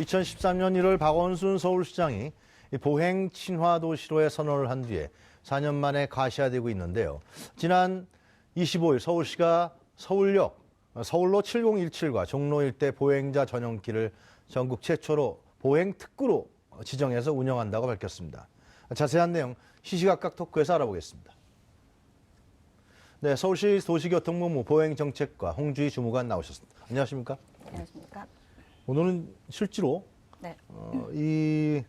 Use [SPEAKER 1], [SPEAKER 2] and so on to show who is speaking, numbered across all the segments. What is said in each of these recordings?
[SPEAKER 1] 2013년 1월 박원순 서울시장이 보행 친화 도시로의 선언을 한 뒤에 4년 만에 가시화되고 있는데요. 지난 25일 서울시가 서울로 7017과 종로 일대 보행자 전용길을 전국 최초로 보행 특구로 지정해서 운영한다고 밝혔습니다. 자세한 내용 시시각각 토크에서 알아보겠습니다. 네, 서울시 도시교통본부 보행정책과 홍주희 주무관 나오셨습니다. 안녕하십니까?
[SPEAKER 2] 안녕하십니까?
[SPEAKER 1] 오늘은 실제로
[SPEAKER 2] 네.
[SPEAKER 1] 이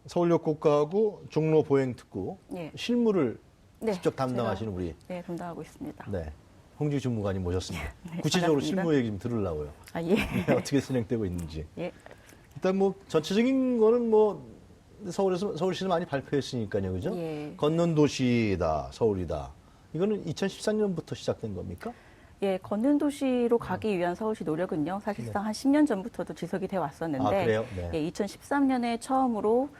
[SPEAKER 1] 서울역 고가하고 종로 보행특구
[SPEAKER 2] 예.
[SPEAKER 1] 실무를
[SPEAKER 2] 네,
[SPEAKER 1] 직접 담당하시는
[SPEAKER 2] 제가,
[SPEAKER 1] 우리
[SPEAKER 2] 네, 담당하고 있습니다.
[SPEAKER 1] 네, 홍주희 주무관님 모셨습니다.
[SPEAKER 2] 네,
[SPEAKER 1] 구체적으로
[SPEAKER 2] 반갑습니다.
[SPEAKER 1] 실무 얘기 좀 들으려고요.
[SPEAKER 2] 아, 예.
[SPEAKER 1] 네, 어떻게 진행되고 있는지.
[SPEAKER 2] 예.
[SPEAKER 1] 일단 뭐 전체적인 거는 뭐 서울시는 많이 발표했으니까요, 그죠?
[SPEAKER 2] 예.
[SPEAKER 1] 걷는 도시다, 서울이다. 이거는 2013년부터 시작된 겁니까?
[SPEAKER 2] 예, 걷는 도시로 가기 위한 서울시 노력은요, 사실상 한 10년 전부터도 지속이 되어 왔었는데,
[SPEAKER 1] 아, 그래요? 네.
[SPEAKER 2] 예, 2013년에 처음으로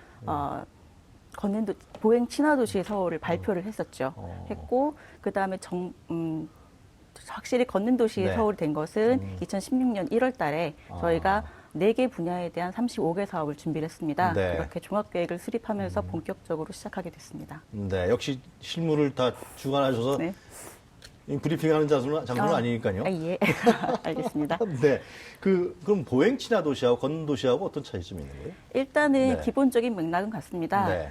[SPEAKER 2] 보행 친화 도시 서울을 발표를 했었죠. 했고, 그 다음에 확실히 걷는 도시
[SPEAKER 1] 네.
[SPEAKER 2] 서울이 된 것은 2016년 1월 달에 저희가 4개 분야에 대한 35개 사업을 준비를 했습니다.
[SPEAKER 1] 네.
[SPEAKER 2] 그렇게 종합계획을 수립하면서 본격적으로 시작하게 됐습니다.
[SPEAKER 1] 네, 역시 실무를 다 주관하셔서
[SPEAKER 2] 네.
[SPEAKER 1] 브리핑하는 장소는 아니니까요.
[SPEAKER 2] 아, 예. 알겠습니다.
[SPEAKER 1] 네, 그럼 보행 친화 도시하고 걷는 도시하고 어떤 차이점이 있는 거예요?
[SPEAKER 2] 일단은
[SPEAKER 1] 네.
[SPEAKER 2] 기본적인 맥락은 같습니다.
[SPEAKER 1] 네.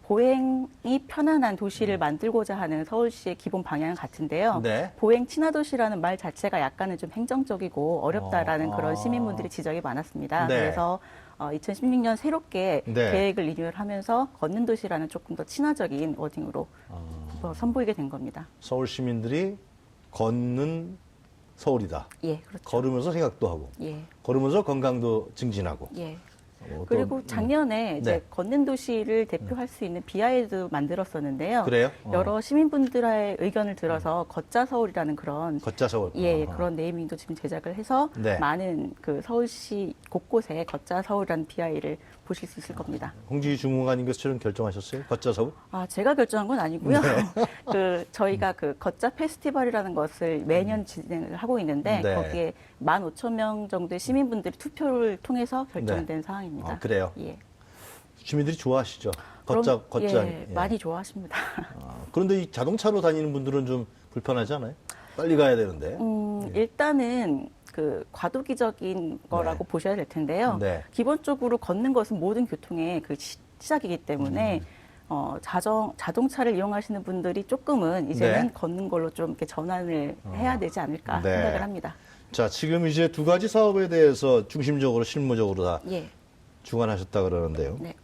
[SPEAKER 2] 보행이 편안한 도시를 만들고자 하는 서울시의 기본 방향은 같은데요.
[SPEAKER 1] 네.
[SPEAKER 2] 보행 친화 도시라는 말 자체가 약간은 좀 행정적이고 어렵다라는
[SPEAKER 1] 아.
[SPEAKER 2] 그런 시민분들의 지적이 많았습니다.
[SPEAKER 1] 네.
[SPEAKER 2] 그래서 2016년 새롭게
[SPEAKER 1] 네.
[SPEAKER 2] 계획을 리뉴얼하면서 걷는 도시라는 조금 더 친화적인 워딩으로 선보이게 된 겁니다.
[SPEAKER 1] 서울 시민들이 걷는 서울이다.
[SPEAKER 2] 예, 그렇죠.
[SPEAKER 1] 걸으면서 생각도 하고,
[SPEAKER 2] 예,
[SPEAKER 1] 걸으면서 건강도 증진하고.
[SPEAKER 2] 예.
[SPEAKER 1] 또,
[SPEAKER 2] 그리고 작년에 이제
[SPEAKER 1] 네.
[SPEAKER 2] 걷는 도시를 대표할 수 있는 BI도 만들었었는데요.
[SPEAKER 1] 그래요?
[SPEAKER 2] 여러 시민분들의 의견을 들어서 걷자 서울이라는 그런
[SPEAKER 1] 걷자 서울.
[SPEAKER 2] 예, 그런 네이밍도 지금 제작을 해서
[SPEAKER 1] 네.
[SPEAKER 2] 많은 그 서울시 곳곳에 걷자 서울이라는 BI를 보실 수 있을 겁니다.
[SPEAKER 1] 홍주희 주무관님께서 처럼 결정하셨어요? 걷자 서울?
[SPEAKER 2] 아, 제가 결정한 건 아니고요.
[SPEAKER 1] 네.
[SPEAKER 2] 저희가 그 걷자 페스티벌이라는 것을 매년 진행을 하고 있는데
[SPEAKER 1] 네.
[SPEAKER 2] 거기에 15,000명 정도의 시민분들이 투표를 통해서 결정된 사항입니다.
[SPEAKER 1] 아, 그래요?
[SPEAKER 2] 예.
[SPEAKER 1] 주민들이 좋아하시죠?
[SPEAKER 2] 그럼,
[SPEAKER 1] 걷자.
[SPEAKER 2] 예, 많이 좋아하십니다.
[SPEAKER 1] 그런데 이 자동차로 다니는 분들은 좀 불편하지 않아요? 빨리 가야 되는데.
[SPEAKER 2] 일단은 그 과도기적인 거라고
[SPEAKER 1] 네.
[SPEAKER 2] 보셔야 될 텐데요.
[SPEAKER 1] 네.
[SPEAKER 2] 기본적으로 걷는 것은 모든 교통의 그 시작이기 때문에 자동차를 이용하시는 분들이 조금은 이제는
[SPEAKER 1] 네.
[SPEAKER 2] 걷는 걸로 좀 이렇게 전환을 해야 되지 않을까
[SPEAKER 1] 네.
[SPEAKER 2] 생각을 합니다.
[SPEAKER 1] 자, 지금 이제 두 가지 사업에 대해서 중심적으로 실무적으로 다
[SPEAKER 2] 예.
[SPEAKER 1] 주관하셨다 그러는데요.
[SPEAKER 2] 네.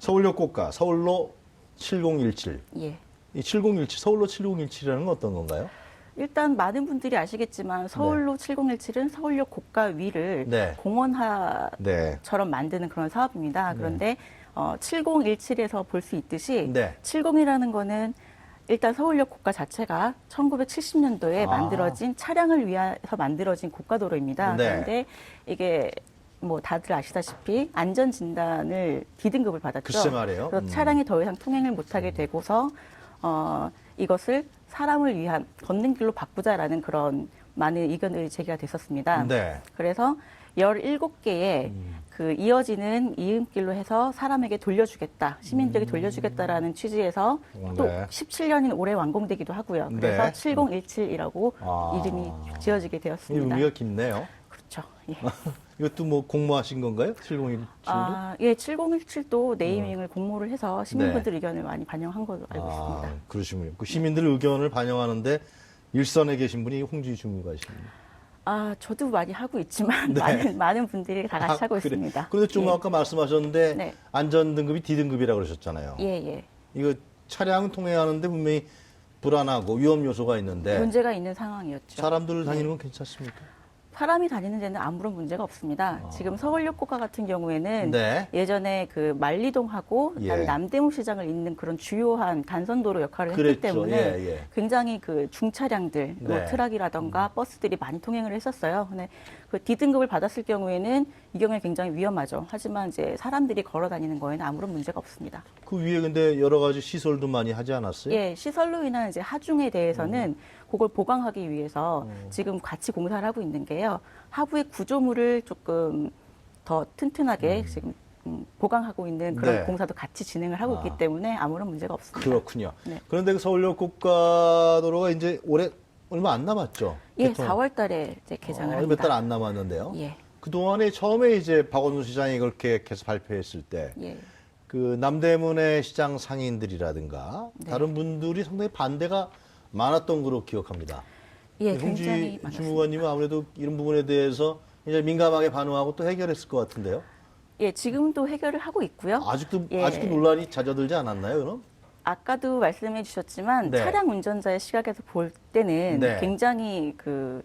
[SPEAKER 1] 서울역 고가, 서울로 7017.
[SPEAKER 2] 예.
[SPEAKER 1] 이 7017, 서울로 7017이라는 건 어떤 건가요?
[SPEAKER 2] 일단 많은 분들이 아시겠지만 서울로 7017은 서울역 고가 위를
[SPEAKER 1] 네.
[SPEAKER 2] 공원화처럼
[SPEAKER 1] 네.
[SPEAKER 2] 만드는 그런 사업입니다. 그런데 7017에서 볼 수 있듯이
[SPEAKER 1] 네.
[SPEAKER 2] 70이라는 거는 일단 서울역 고가 자체가 1970년도에 만들어진 차량을 위해서 만들어진 고가도로입니다.
[SPEAKER 1] 네.
[SPEAKER 2] 그런데 이게 뭐 다들 아시다시피 안전진단을 D등급을 받았죠.
[SPEAKER 1] 글쎄 말이에요.
[SPEAKER 2] 그래서 차량이 더 이상 통행을 못하게 되고서 이것을 사람을 위한 걷는 길로 바꾸자라는 그런 많은 의견들이 제기가 됐었습니다.
[SPEAKER 1] 네.
[SPEAKER 2] 그래서 17개의 그 이어지는 이음길로 해서 사람에게 돌려주겠다, 시민들에게 돌려주겠다라는 취지에서 또
[SPEAKER 1] 네.
[SPEAKER 2] 17년인 올해 완공되기도 하하고요. 그래서
[SPEAKER 1] 네.
[SPEAKER 2] 7017이라고 이름이 지어지게
[SPEAKER 1] 이
[SPEAKER 2] 되었습니다.
[SPEAKER 1] 의미가 깊네요.
[SPEAKER 2] 그렇죠. 예.
[SPEAKER 1] 이것도 뭐 공모하신 건가요? 7017도?
[SPEAKER 2] 예, 7017도 네이밍을 공모를 해서 시민분들
[SPEAKER 1] 네.
[SPEAKER 2] 의견을 많이 반영한 걸로 알고 있습니다.
[SPEAKER 1] 그러시군요. 그 시민들 의견을 반영하는데 일선에 계신 분이 홍주희 주무관이십니다.
[SPEAKER 2] 저도 많이 하고 있지만 많은 분들이 다 같이 하고
[SPEAKER 1] 그래.
[SPEAKER 2] 있습니다.
[SPEAKER 1] 그런데 좀
[SPEAKER 2] 예.
[SPEAKER 1] 아까 말씀하셨는데
[SPEAKER 2] 네.
[SPEAKER 1] 안전등급이 D등급이라고 그러셨잖아요.
[SPEAKER 2] 예, 예.
[SPEAKER 1] 이거 차량 통행하는데 분명히 불안하고 위험 요소가 있는데
[SPEAKER 2] 문제가 있는 상황이었죠.
[SPEAKER 1] 사람들 다니는 건 괜찮습니까?
[SPEAKER 2] 사람이 다니는 데는 아무런 문제가 없습니다. 지금 서울역 고가 같은 경우에는
[SPEAKER 1] 네.
[SPEAKER 2] 예전에 그 만리동하고 그다음에
[SPEAKER 1] 예.
[SPEAKER 2] 남대문 시장을 잇는 그런 주요한 간선도로 역할을 했기
[SPEAKER 1] 그랬죠.
[SPEAKER 2] 때문에
[SPEAKER 1] 예, 예.
[SPEAKER 2] 굉장히 그 중차량들,
[SPEAKER 1] 네.
[SPEAKER 2] 트럭이라던가 버스들이 많이 통행을 했었어요. 근데 그 D등급을 받았을 경우에는 이 경우에 굉장히 위험하죠. 하지만 이제 사람들이 걸어 다니는 거에는 아무런 문제가 없습니다.
[SPEAKER 1] 그 위에 근데 여러 가지 시설도 많이 하지 않았어요?
[SPEAKER 2] 예, 시설로 인한 이제 하중에 대해서는 그걸 보강하기 위해서 지금 같이 공사를 하고 있는 게요. 하부의 구조물을 조금 더 튼튼하게 지금 보강하고 있는 그런
[SPEAKER 1] 네.
[SPEAKER 2] 공사도 같이 진행을 하고 있기 때문에 아무런 문제가 없습니다.
[SPEAKER 1] 그렇군요.
[SPEAKER 2] 네.
[SPEAKER 1] 그런데 그 서울역 고가도로가 이제 올해 얼마 안 남았죠?
[SPEAKER 2] 예, 4월 달에 이제 개장을 합니다.
[SPEAKER 1] 몇 달 안 남았는데요.
[SPEAKER 2] 예.
[SPEAKER 1] 그동안에 처음에 이제 박원순 시장이 그렇게 계속 발표했을 때
[SPEAKER 2] 예.
[SPEAKER 1] 그 남대문의 시장 상인들이라든가
[SPEAKER 2] 네.
[SPEAKER 1] 다른 분들이 상당히 반대가 많았던 걸로 기억합니다.
[SPEAKER 2] 예,
[SPEAKER 1] 홍지
[SPEAKER 2] 굉장히 많았습니다.
[SPEAKER 1] 주무관님은 아무래도 이런 부분에 대해서 이제 민감하게 반응하고 또 해결했을 것 같은데요.
[SPEAKER 2] 예, 지금도 해결을 하고 있고요.
[SPEAKER 1] 아직도
[SPEAKER 2] 예.
[SPEAKER 1] 논란이 잦아들지 않았나요, 그럼?
[SPEAKER 2] 아까도 말씀해 주셨지만
[SPEAKER 1] 네.
[SPEAKER 2] 차량 운전자의 시각에서 볼 때는
[SPEAKER 1] 네.
[SPEAKER 2] 굉장히 그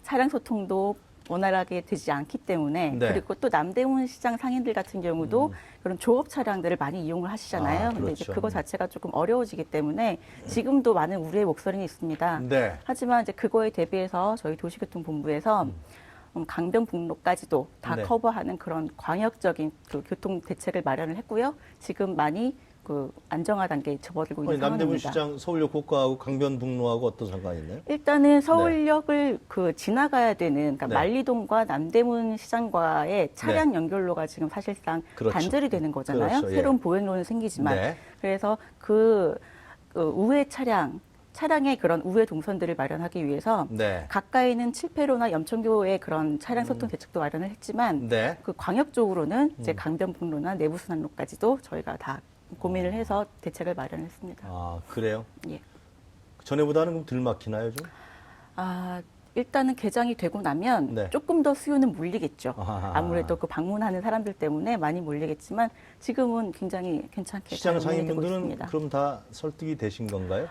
[SPEAKER 2] 차량 소통도 원활하게 되지 않기 때문에
[SPEAKER 1] 네.
[SPEAKER 2] 그리고 또 남대문 시장 상인들 같은 경우도 그런 조업 차량들을 많이 이용을 하시잖아요.
[SPEAKER 1] 아,
[SPEAKER 2] 근데 이제
[SPEAKER 1] 그렇죠.
[SPEAKER 2] 그거 자체가 조금 어려워지기 때문에 지금도 많은 우려의 목소리는 있습니다.
[SPEAKER 1] 네.
[SPEAKER 2] 하지만 이제 그거에 대비해서 저희 도시교통본부에서 강변북로까지도 다
[SPEAKER 1] 네.
[SPEAKER 2] 커버하는 그런 광역적인 그 교통 대책을 마련을 했고요. 지금 많이 그 안정화 단계에 접어들고 있는
[SPEAKER 1] 아니, 남대문
[SPEAKER 2] 상황입니다.
[SPEAKER 1] 시장 서울역 고가하고 강변북로하고 어떤 상관이 있나요?
[SPEAKER 2] 일단은 서울역을 그 지나가야 되는 그러니까
[SPEAKER 1] 네.
[SPEAKER 2] 만리동과 남대문 시장과의 차량 연결로가 지금 사실상
[SPEAKER 1] 그렇죠.
[SPEAKER 2] 단절이 되는 거잖아요.
[SPEAKER 1] 그렇죠. 예.
[SPEAKER 2] 새로운 보행로는 생기지만
[SPEAKER 1] 네.
[SPEAKER 2] 그래서 그 우회 차량의 그런 우회 동선들을 마련하기 위해서
[SPEAKER 1] 네.
[SPEAKER 2] 가까이는 칠패로나 염천교의 그런 차량 소통 대책도 마련을 했지만
[SPEAKER 1] 네.
[SPEAKER 2] 그 광역적으로는 이제 강변북로나 내부순환로까지도 저희가 다 고민을 해서 대책을 마련했습니다.
[SPEAKER 1] 아, 그래요?
[SPEAKER 2] 예.
[SPEAKER 1] 전에보다는 그럼 덜 막히나요, 좀?
[SPEAKER 2] 아, 일단은 개장이 되고 나면
[SPEAKER 1] 네.
[SPEAKER 2] 조금 더 수요는 몰리겠죠.
[SPEAKER 1] 아하.
[SPEAKER 2] 아무래도 그 방문하는 사람들 때문에 많이 몰리겠지만 지금은 굉장히 괜찮게
[SPEAKER 1] 시장
[SPEAKER 2] 잘 운영되고
[SPEAKER 1] 상인분들은
[SPEAKER 2] 있습니다.
[SPEAKER 1] 그럼 다 설득이 되신 건가요?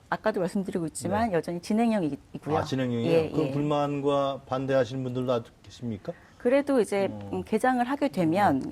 [SPEAKER 2] 아까도 말씀드리고 있지만 여전히 진행형이고요.
[SPEAKER 1] 아, 진행형이요?
[SPEAKER 2] 예,
[SPEAKER 1] 그
[SPEAKER 2] 예.
[SPEAKER 1] 불만과 반대하시는 분들도 아직 계십니까?
[SPEAKER 2] 그래도 이제 개장을 하게 되면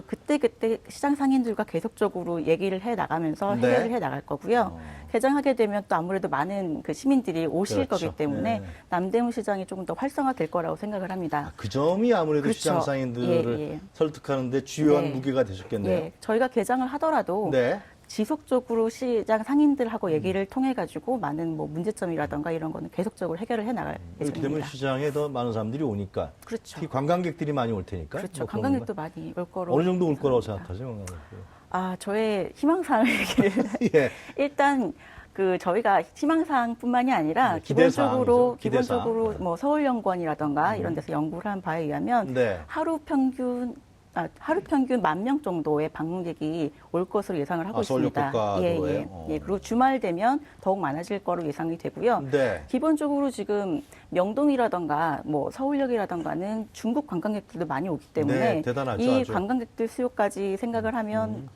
[SPEAKER 2] 그때 시장 상인들과 계속적으로 얘기를 해 나가면서
[SPEAKER 1] 네.
[SPEAKER 2] 해결을 해 나갈 거고요. 개장하게 되면 또 아무래도 많은 그 시민들이 오실
[SPEAKER 1] 그렇죠.
[SPEAKER 2] 거기 때문에
[SPEAKER 1] 네.
[SPEAKER 2] 남대문 시장이 조금 더 활성화될 거라고 생각을 합니다.
[SPEAKER 1] 그 점이 아무래도
[SPEAKER 2] 그렇죠.
[SPEAKER 1] 시장 상인들을
[SPEAKER 2] 예, 예.
[SPEAKER 1] 설득하는 데 주요한
[SPEAKER 2] 네.
[SPEAKER 1] 무게가 되셨겠네요.
[SPEAKER 2] 예, 저희가 개장을 하더라도
[SPEAKER 1] 네.
[SPEAKER 2] 지속적으로 시장 상인들하고 얘기를 통해 가지고 많은 뭐 문제점이라던가 이런 거는 계속적으로 해결을 해 나갈
[SPEAKER 1] 이렇게 되면
[SPEAKER 2] 예정입니다.
[SPEAKER 1] 시장에 더 많은 사람들이 오니까
[SPEAKER 2] 그렇죠.
[SPEAKER 1] 특히 관광객들이 많이 올 테니까.
[SPEAKER 2] 그렇죠.
[SPEAKER 1] 뭐 그런
[SPEAKER 2] 관광객도 많이 올 거로.
[SPEAKER 1] 어느 정도 올 거라고
[SPEAKER 2] 생각합니다.
[SPEAKER 1] 생각하세요?
[SPEAKER 2] 저의 희망사항을 얘기를
[SPEAKER 1] 예.
[SPEAKER 2] 일단 그 저희가 희망사항뿐만이 아니라
[SPEAKER 1] 네, 기대사항이죠.
[SPEAKER 2] 기본적으로
[SPEAKER 1] 기대사항. 네.
[SPEAKER 2] 뭐 서울연구원이라던가 이런 데서 연구를 한 바에 의하면
[SPEAKER 1] 네.
[SPEAKER 2] 하루 평균 10,000명 정도의 방문객이 올 것으로 예상을 하고
[SPEAKER 1] 서울역
[SPEAKER 2] 있습니다.
[SPEAKER 1] 고가도로예요?
[SPEAKER 2] 예. 그리고 주말 되면 더욱 많아질 거로 예상이 되고요.
[SPEAKER 1] 네.
[SPEAKER 2] 기본적으로 지금 명동이라던가 뭐 서울역이라던가는 중국 관광객들도 많이 오기 때문에
[SPEAKER 1] 네, 대단하죠,
[SPEAKER 2] 이
[SPEAKER 1] 아주.
[SPEAKER 2] 관광객들 수요까지 생각을 하면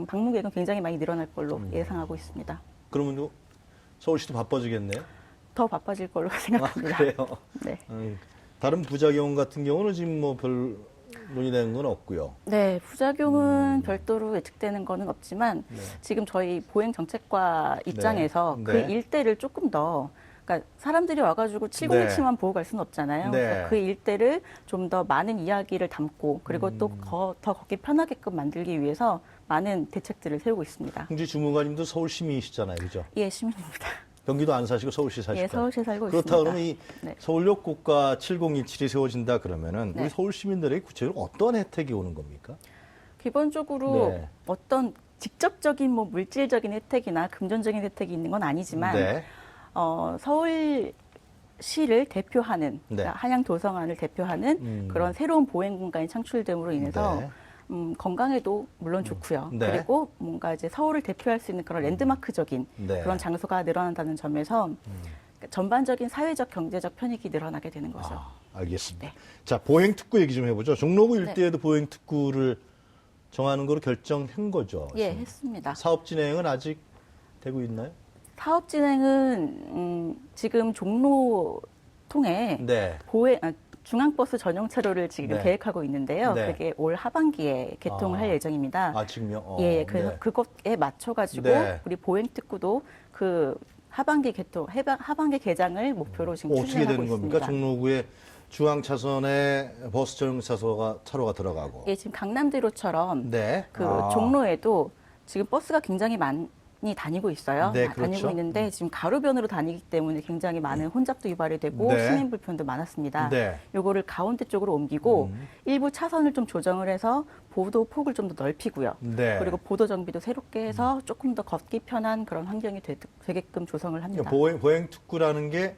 [SPEAKER 2] 방문객은 굉장히 많이 늘어날 걸로 예상하고 있습니다.
[SPEAKER 1] 그러면 또 서울시도 바빠지겠네요.
[SPEAKER 2] 더 바빠질 걸로 생각합니다.
[SPEAKER 1] 그래요.
[SPEAKER 2] 네.
[SPEAKER 1] 다른 부작용 같은 경우는 지금 뭐 별 논의되는 건 없고요.
[SPEAKER 2] 네, 부작용은 별도로 예측되는 거는 없지만 지금 저희 보행정책과 입장에서
[SPEAKER 1] 네.
[SPEAKER 2] 그
[SPEAKER 1] 네.
[SPEAKER 2] 일대를 조금 더 그러니까 사람들이 와가지고 701치만 보고 갈 수는 없잖아요.
[SPEAKER 1] 네.
[SPEAKER 2] 그래서 그 일대를 좀 더 많은 이야기를 담고 그리고 또 더 걷기 편하게끔 만들기 위해서 많은 대책들을 세우고 있습니다.
[SPEAKER 1] 홍지 주무관님도 서울 시민이시잖아요, 그죠?
[SPEAKER 2] 예, 시민입니다.
[SPEAKER 1] 경기도 안 사시고 서울시 사시고.
[SPEAKER 2] 예, 서울시에 살고
[SPEAKER 1] 그렇다
[SPEAKER 2] 있습니다.
[SPEAKER 1] 그러면 이
[SPEAKER 2] 네.
[SPEAKER 1] 서울역 고가 7027이 세워진다 그러면은
[SPEAKER 2] 네.
[SPEAKER 1] 우리 서울 시민들에게 구체적으로 어떤 혜택이 오는 겁니까?
[SPEAKER 2] 기본적으로
[SPEAKER 1] 네.
[SPEAKER 2] 어떤 직접적인 뭐 물질적인 혜택이나 금전적인 혜택이 있는 건 아니지만
[SPEAKER 1] 네.
[SPEAKER 2] 서울시를 대표하는
[SPEAKER 1] 네.
[SPEAKER 2] 그러니까 한양 도성안을 대표하는 그런 새로운 보행 공간이 창출됨으로 인해서
[SPEAKER 1] 네.
[SPEAKER 2] 건강에도 물론 좋고요.
[SPEAKER 1] 네.
[SPEAKER 2] 그리고 뭔가 이제 서울을 대표할 수 있는 그런 랜드마크적인
[SPEAKER 1] 네.
[SPEAKER 2] 그런 장소가 늘어난다는 점에서 전반적인 사회적 경제적 편익이 늘어나게 되는 거죠.
[SPEAKER 1] 알겠습니다.
[SPEAKER 2] 네.
[SPEAKER 1] 자, 보행 특구 얘기 좀 해보죠. 종로구
[SPEAKER 2] 네.
[SPEAKER 1] 일대에도 보행 특구를 정하는 거로 결정한 거죠.
[SPEAKER 2] 예,
[SPEAKER 1] 지금.
[SPEAKER 2] 했습니다.
[SPEAKER 1] 사업 진행은 아직 되고 있나요?
[SPEAKER 2] 사업 진행은 지금 종로 통해
[SPEAKER 1] 네.
[SPEAKER 2] 중앙버스 전용 차로를 지금
[SPEAKER 1] 네.
[SPEAKER 2] 계획하고 있는데요.
[SPEAKER 1] 네.
[SPEAKER 2] 그게 올 하반기에 개통을 할 예정입니다.
[SPEAKER 1] 아, 지금요?
[SPEAKER 2] 예, 그래서
[SPEAKER 1] 네.
[SPEAKER 2] 그것에 맞춰가지고
[SPEAKER 1] 네.
[SPEAKER 2] 우리 보행 특구도 그 하반기 개장을 목표로 지금
[SPEAKER 1] 어떻게
[SPEAKER 2] 추진하고
[SPEAKER 1] 되는
[SPEAKER 2] 있습니다.
[SPEAKER 1] 겁니까? 종로구에 중앙 차선에 버스 전용 차로가 들어가고.
[SPEAKER 2] 예, 지금 강남대로처럼
[SPEAKER 1] 네.
[SPEAKER 2] 그 종로에도 지금 버스가 굉장히 다니고 있어요.
[SPEAKER 1] 네,
[SPEAKER 2] 다니고
[SPEAKER 1] 그렇죠.
[SPEAKER 2] 있는데 지금 가로변으로 다니기 때문에 굉장히 많은 혼잡도 유발이 되고
[SPEAKER 1] 네.
[SPEAKER 2] 시민 불편도 많았습니다.
[SPEAKER 1] 네.
[SPEAKER 2] 요거를 가운데 쪽으로 옮기고 일부 차선을 좀 조정을 해서 보도 폭을 좀 더 넓히고요.
[SPEAKER 1] 네.
[SPEAKER 2] 그리고 보도 정비도 새롭게 해서 조금 더 걷기 편한 그런 환경이 되게끔 조성을 합니다.
[SPEAKER 1] 보행 특구라는 게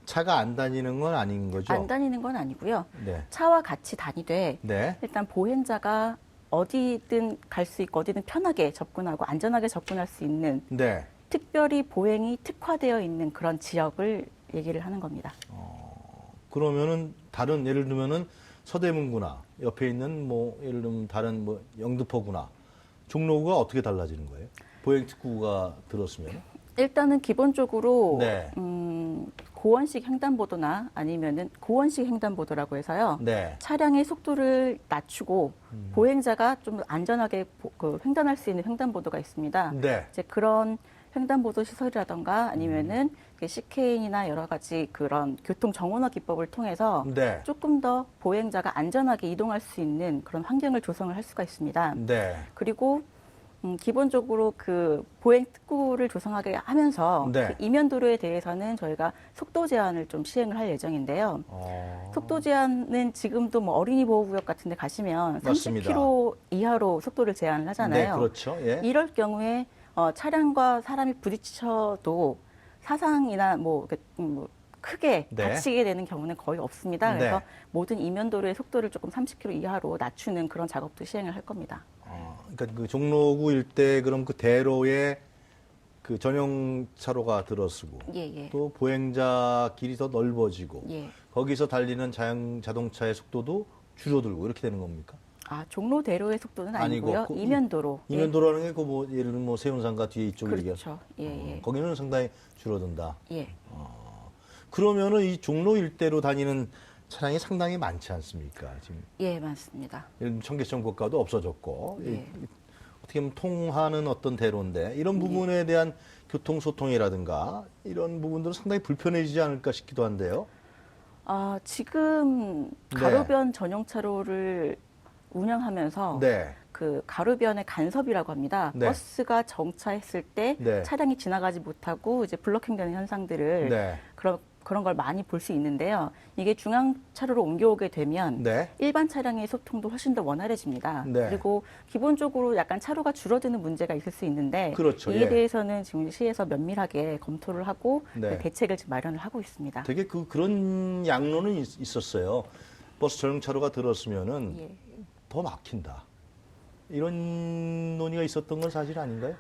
[SPEAKER 1] 차가 안 다니는 건 아닌 거죠?
[SPEAKER 2] 안 다니는 건 아니고요.
[SPEAKER 1] 네.
[SPEAKER 2] 차와 같이 다니되
[SPEAKER 1] 네.
[SPEAKER 2] 일단 보행자가 어디든 갈 수 있고 어디든 편하게 접근하고 안전하게 접근할 수 있는
[SPEAKER 1] 네.
[SPEAKER 2] 특별히 보행이 특화되어 있는 그런 지역을 얘기를 하는 겁니다.
[SPEAKER 1] 그러면은 다른 예를 들면은 서대문구나 옆에 있는 뭐 예를 들면 다른 뭐 영등포구나 종로구가 어떻게 달라지는 거예요? 보행 특구가 들었으면?
[SPEAKER 2] 일단은 기본적으로
[SPEAKER 1] 네.
[SPEAKER 2] 고원식 횡단보도나 아니면은 고원식 횡단보도라고 해서요.
[SPEAKER 1] 네.
[SPEAKER 2] 차량의 속도를 낮추고 보행자가 좀 안전하게 횡단할 수 있는 횡단보도가 있습니다.
[SPEAKER 1] 네.
[SPEAKER 2] 이제 그런 횡단보도 시설이라던가 아니면은 CKN이나 여러 가지 그런 교통 정원화 기법을 통해서
[SPEAKER 1] 네.
[SPEAKER 2] 조금 더 보행자가 안전하게 이동할 수 있는 그런 환경을 조성을 할 수가 있습니다.
[SPEAKER 1] 네.
[SPEAKER 2] 그리고 기본적으로 그 보행 특구를 조성하게 하면서
[SPEAKER 1] 네.
[SPEAKER 2] 그 이면도로에 대해서는 저희가 속도 제한을 좀 시행을 할 예정인데요. 속도 제한은 지금도 뭐 어린이 보호구역 같은 데 가시면
[SPEAKER 1] 맞습니다.
[SPEAKER 2] 30km 이하로 속도를 제한을 하잖아요.
[SPEAKER 1] 네, 그렇죠. 예.
[SPEAKER 2] 이럴 경우에 차량과 사람이 부딪혀도 사상이나 뭐 크게
[SPEAKER 1] 네.
[SPEAKER 2] 다치게 되는 경우는 거의 없습니다. 그래서
[SPEAKER 1] 네.
[SPEAKER 2] 모든 이면도로의 속도를 조금 30km 이하로 낮추는 그런 작업도 시행을 할 겁니다.
[SPEAKER 1] 그러니까 그 종로구 일대 그럼 그 대로에 그 전용 차로가 들어서고
[SPEAKER 2] 예.
[SPEAKER 1] 또 보행자 길이 더 넓어지고
[SPEAKER 2] 예.
[SPEAKER 1] 거기서 달리는 자동차의 속도도 줄어들고 이렇게 되는 겁니까?
[SPEAKER 2] 종로대로의 속도는
[SPEAKER 1] 아니고,
[SPEAKER 2] 아니고요.
[SPEAKER 1] 그
[SPEAKER 2] 이면도로.
[SPEAKER 1] 이면도로라는 게 그 뭐 예를 들면 뭐 세운상가 뒤에 이쪽을 얘기해서
[SPEAKER 2] 그렇죠. 예.
[SPEAKER 1] 거기는 상당히 줄어든다.
[SPEAKER 2] 예.
[SPEAKER 1] 그러면은 이 종로 일대로 다니는 차량이 상당히 많지 않습니까? 지금
[SPEAKER 2] 예, 맞습니다.
[SPEAKER 1] 예를 들면 청계천 국가도 없어졌고
[SPEAKER 2] 예.
[SPEAKER 1] 어떻게 보면 통하는 어떤 대로인데 이런 부분에 대한 교통 소통이라든가 이런 부분들은 상당히 불편해지지 않을까 싶기도 한데요.
[SPEAKER 2] 지금
[SPEAKER 1] 네.
[SPEAKER 2] 가로변 전용 차로를 운영하면서
[SPEAKER 1] 네.
[SPEAKER 2] 그 가로변의 간섭이라고 합니다.
[SPEAKER 1] 네.
[SPEAKER 2] 버스가 정차했을 때
[SPEAKER 1] 네.
[SPEAKER 2] 차량이 지나가지 못하고 이제 블로킹되는 현상들을
[SPEAKER 1] 네.
[SPEAKER 2] 그런 걸 많이 볼 수 있는데요. 이게 중앙 차로로 옮겨오게 되면
[SPEAKER 1] 네.
[SPEAKER 2] 일반 차량의 소통도 훨씬 더 원활해집니다.
[SPEAKER 1] 네.
[SPEAKER 2] 그리고 기본적으로 약간 차로가 줄어드는 문제가 있을 수 있는데
[SPEAKER 1] 그렇죠.
[SPEAKER 2] 이에
[SPEAKER 1] 예.
[SPEAKER 2] 대해서는 지금 시에서 면밀하게 검토를 하고
[SPEAKER 1] 네.
[SPEAKER 2] 대책을 지금 마련을 하고 있습니다.
[SPEAKER 1] 되게 그런 양로는 있었어요. 버스 전용차로가 들었으면은
[SPEAKER 2] 예.
[SPEAKER 1] 더 막힌다. 이런 논의가 있었던 건 사실 아닌가요?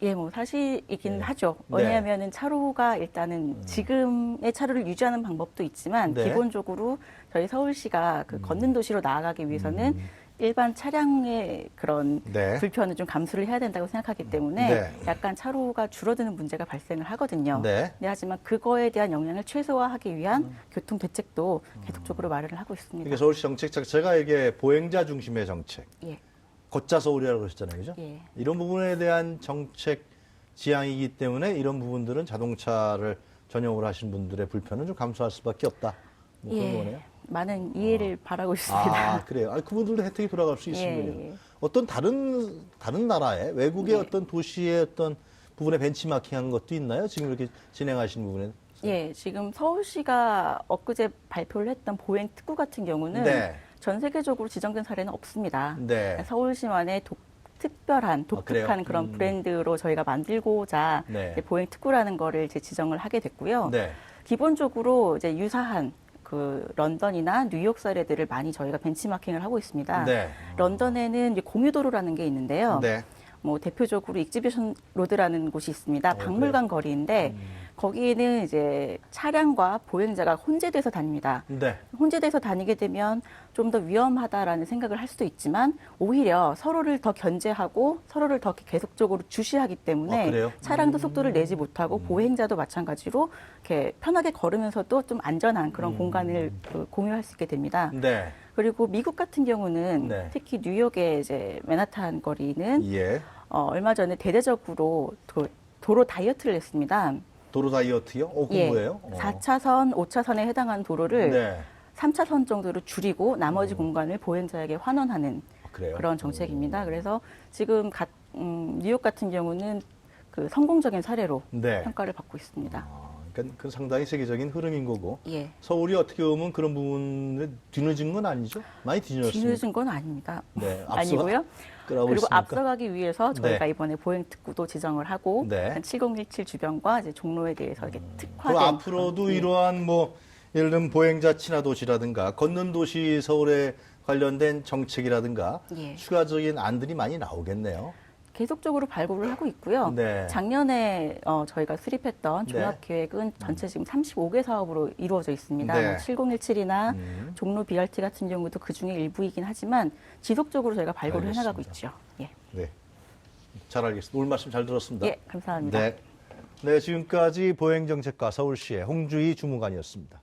[SPEAKER 2] 예, 뭐 사실이긴
[SPEAKER 1] 네.
[SPEAKER 2] 하죠.
[SPEAKER 1] 네.
[SPEAKER 2] 왜냐하면은 차로가 일단은 지금의 차로를 유지하는 방법도 있지만
[SPEAKER 1] 네.
[SPEAKER 2] 기본적으로 저희 서울시가 그 걷는 도시로 나아가기 위해서는 일반 차량의 그런
[SPEAKER 1] 네.
[SPEAKER 2] 불편을 좀 감수를 해야 된다고 생각하기 때문에
[SPEAKER 1] 네.
[SPEAKER 2] 약간 차로가 줄어드는 문제가 발생을 하거든요.
[SPEAKER 1] 네.
[SPEAKER 2] 하지만 그거에 대한 영향을 최소화하기 위한 교통 대책도 계속적으로 마련을 하고 있습니다.
[SPEAKER 1] 이게 서울시 정책 자체가 이게 보행자 중심의 정책.
[SPEAKER 2] 예,
[SPEAKER 1] 걷자 서울이라고 그러셨잖아요. 그죠?
[SPEAKER 2] 예.
[SPEAKER 1] 이런 부분에 대한 정책 지향이기 때문에 이런 부분들은 자동차를 전용으로 하신 분들의 불편은 좀 감수할 수밖에 없다. 뭐 그런 거네요.
[SPEAKER 2] 많은 이해를 바라고 있습니다.
[SPEAKER 1] 그래요. 그분들도 혜택이 돌아갈 수 있군요.
[SPEAKER 2] 예.
[SPEAKER 1] 어떤 다른 나라의 외국의
[SPEAKER 2] 네.
[SPEAKER 1] 어떤 도시의 어떤 부분에 벤치마킹한 것도 있나요? 지금 이렇게 진행하시는 부분에?
[SPEAKER 2] 예, 지금 서울시가 엊그제 발표를 했던 보행 특구 같은 경우는
[SPEAKER 1] 네.
[SPEAKER 2] 전 세계적으로 지정된 사례는 없습니다.
[SPEAKER 1] 네.
[SPEAKER 2] 서울시만의 특별한,
[SPEAKER 1] 그래요?
[SPEAKER 2] 독특한 그런 브랜드로 저희가 만들고자
[SPEAKER 1] 네.
[SPEAKER 2] 이제 보행 특구라는 거를 이제 지정을 하게 됐고요.
[SPEAKER 1] 네.
[SPEAKER 2] 기본적으로 이제 유사한 그 런던이나 뉴욕 사례들을 많이 저희가 벤치마킹을 하고 있습니다.
[SPEAKER 1] 네.
[SPEAKER 2] 런던에는 이제 공유도로라는 게 있는데요.
[SPEAKER 1] 네.
[SPEAKER 2] 뭐 대표적으로 익지비션 로드라는 곳이 있습니다. 박물관 거리인데 거기에는 이제 차량과 보행자가 혼재돼서 다닙니다.
[SPEAKER 1] 네.
[SPEAKER 2] 혼재돼서 다니게 되면 좀 더 위험하다라는 생각을 할 수도 있지만 오히려 서로를 더 견제하고 서로를 더 계속적으로 주시하기 때문에
[SPEAKER 1] 그래요?
[SPEAKER 2] 차량도 속도를 내지 못하고 보행자도 마찬가지로 이렇게 편하게 걸으면서도 좀 안전한 그런 공간을 공유할 수 있게 됩니다.
[SPEAKER 1] 네.
[SPEAKER 2] 그리고 미국 같은 경우는
[SPEAKER 1] 네.
[SPEAKER 2] 특히 뉴욕의 이제 맨하탄 거리는
[SPEAKER 1] 예.
[SPEAKER 2] 얼마 전에 대대적으로 도로 다이어트를 했습니다.
[SPEAKER 1] 도로 다이어트요? 그건 뭐예요?
[SPEAKER 2] 4차선, 5차선에 해당하는 도로를
[SPEAKER 1] 네.
[SPEAKER 2] 3차선 정도로 줄이고 나머지 공간을 보행자에게 환원하는
[SPEAKER 1] 그래요?
[SPEAKER 2] 그런 정책입니다. 그래서 지금 뉴욕 같은 경우는 그 성공적인 사례로
[SPEAKER 1] 네.
[SPEAKER 2] 평가를 받고 있습니다.
[SPEAKER 1] 그러니까 그 상당히 세계적인 흐름인 거고
[SPEAKER 2] 예.
[SPEAKER 1] 서울이 어떻게 보면 그런 부분에 뒤늦은 건 아니죠? 많이 뒤늦었습니다.
[SPEAKER 2] 뒤늦은 건 아닙니다.
[SPEAKER 1] 네,
[SPEAKER 2] 아니고요.
[SPEAKER 1] 끌어오고
[SPEAKER 2] 그리고
[SPEAKER 1] 있습니까?
[SPEAKER 2] 앞서가기 위해서 저희가
[SPEAKER 1] 네.
[SPEAKER 2] 이번에 보행 특구도 지정을 하고
[SPEAKER 1] 네.
[SPEAKER 2] 7017 주변과 이제 종로에 대해서 이렇게
[SPEAKER 1] 그리고
[SPEAKER 2] 특화된
[SPEAKER 1] 앞으로도
[SPEAKER 2] 그런, 예.
[SPEAKER 1] 이러한 뭐 예를 들면 보행자 친화 도시라든가 걷는 도시 서울에 관련된 정책이라든가
[SPEAKER 2] 예.
[SPEAKER 1] 추가적인 안들이 많이 나오겠네요.
[SPEAKER 2] 계속적으로 발굴을 하고 있고요.
[SPEAKER 1] 네.
[SPEAKER 2] 작년에 저희가 수립했던
[SPEAKER 1] 네.
[SPEAKER 2] 종합계획은 전체 지금 35개 사업으로 이루어져 있습니다.
[SPEAKER 1] 네.
[SPEAKER 2] 7017이나 종로 BRT 같은 경우도 그중에 일부이긴 하지만 지속적으로 저희가 발굴을 해나가고 있죠. 예.
[SPEAKER 1] 네, 잘 알겠습니다. 오늘 말씀 잘 들었습니다.
[SPEAKER 2] 예, 감사합니다.
[SPEAKER 1] 네, 지금까지 보행정책과 서울시의 홍주희 주무관이었습니다.